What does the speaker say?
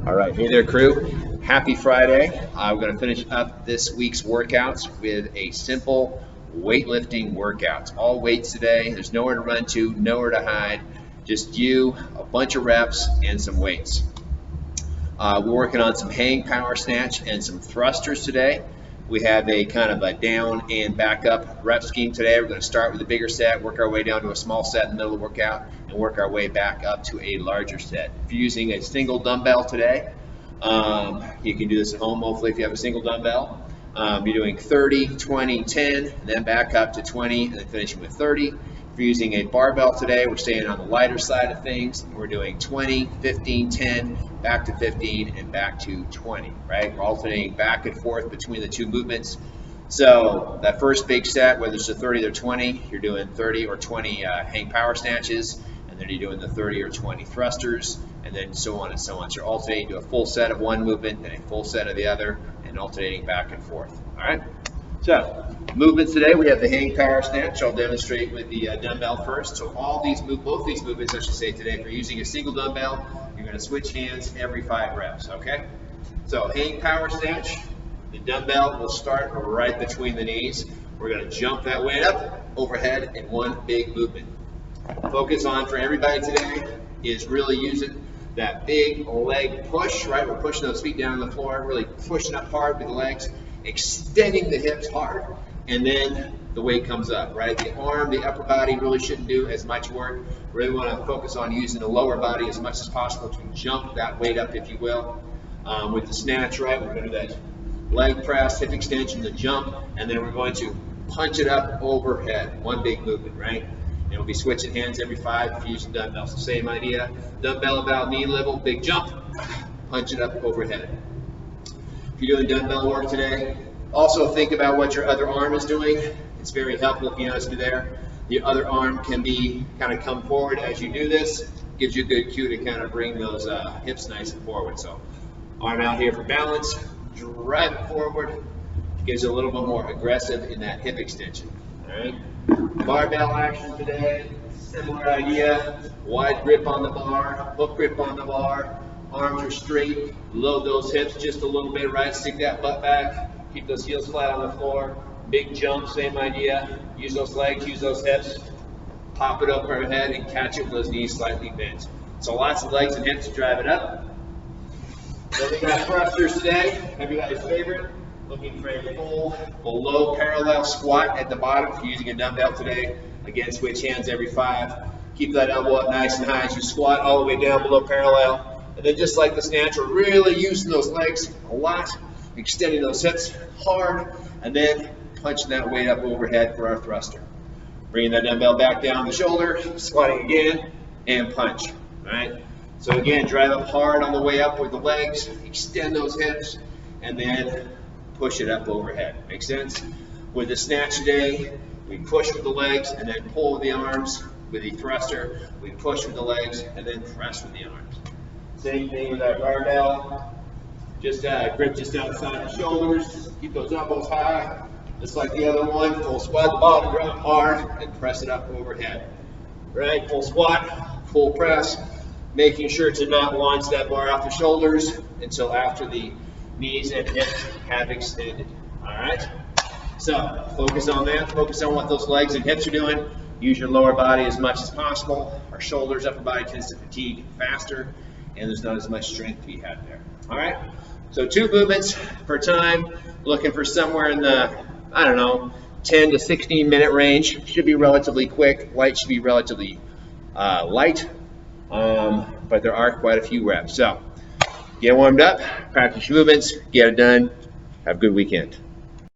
All right, hey there crew. Happy Friday. We're going to finish up this week's workouts with a simple weightlifting workout. All weights today. There's nowhere to run to, nowhere to hide. Just you, a bunch of reps, and some weights. We're working on some hang power snatch and some thrusters today. We have a kind of a down and back up rep scheme today. We're going to start with a bigger set, work our way down to a small set in the middle of the workout, and work our way back up to a larger set. If you're using a single dumbbell today, you can do this at home, hopefully, if you have a single dumbbell. You're doing 30, 20, 10, and then back up to 20, and then finishing with 30. If you're using a barbell today, we're staying on the lighter side of things. We're doing 20, 15, 10, back to 15, and back to 20, right? We're alternating back and forth between the two movements. So that first big set, whether it's a 30 or 20, you're doing 30 or 20 hang power snatches, and then you're doing the 30 or 20 thrusters, and then so on and so on. So you're alternating to a full set of one movement and a full set of the other, and alternating back and forth, all right? So movements today, we have the hang power snatch. I'll demonstrate with the dumbbell first. So both these movements, I should say today, if you're using a single dumbbell, you're going to switch hands every 5 reps, okay? So hang power snatch, the dumbbell will start right between the knees. We're going to jump that weight up overhead in one big movement. Focus on for everybody today is really using that big leg push, right? We're pushing those feet down on the floor, really pushing up hard with the legs, extending the hips hard, and then the weight comes up, right? The arm, the upper body really shouldn't do as much work. Really want to focus on using the lower body as much as possible to jump that weight up, if you will. With the snatch, right, we're going to do that leg press, hip extension, the jump, and then we're going to punch it up overhead. One big movement, right? And we'll be switching hands every 5 if you're using dumbbells. The same idea. Dumbbell about knee level, big jump, punch it up overhead. If you're doing dumbbell work today, also think about what your other arm is doing. It's very helpful if you notice me there. The other arm can be kind of come forward as you do this. Gives you a good cue to kind of bring those hips nice and forward. So arm out here for balance, drive it forward. Gives you a little bit more aggressive in that hip extension. All right. Barbell action today, similar idea. Wide grip on the bar, hook grip on the bar. Arms are straight, load those hips just a little bit, right? Stick that butt back, keep those heels flat on the floor. Big jump, same idea. Use those legs, use those hips. Pop it up overhead and catch it with those knees slightly bent. So lots of legs and hips to drive it up. Then we got thrusters today, everybody's favorite. Looking for a full below parallel squat at the bottom. If you're using a dumbbell today, again, switch hands every 5. Keep that elbow up nice and high as you squat all the way down below parallel. And then just like the snatch, we're really using those legs a lot, extending those hips hard, and then punching that weight up overhead for our thruster. Bringing that dumbbell back down the shoulder, squatting again, and punch, all right? So again, drive up hard on the way up with the legs, extend those hips, and then push it up overhead. Make sense? With the snatch today, we push with the legs and then pull with the arms. With the thruster, we push with the legs and then press with the arms. Same thing with our barbell. Just grip just outside the shoulders. Keep those elbows high. Just like the other one, full squat the bottom, grab hard, and press it up overhead. Right? Full squat, full press. Making sure to not launch that bar off the shoulders until after the knees and hips have extended. All right? So focus on that. Focus on what those legs and hips are doing. Use your lower body as much as possible. Our shoulders, upper body tends to fatigue faster, and there's not as much strength to be had there. All right? So 2 movements per time. Looking for somewhere in the, 10 to 16 minute range. Should be relatively quick. Light should be relatively light, but there are quite a few reps. So get warmed up, practice your movements, get it done. Have a good weekend.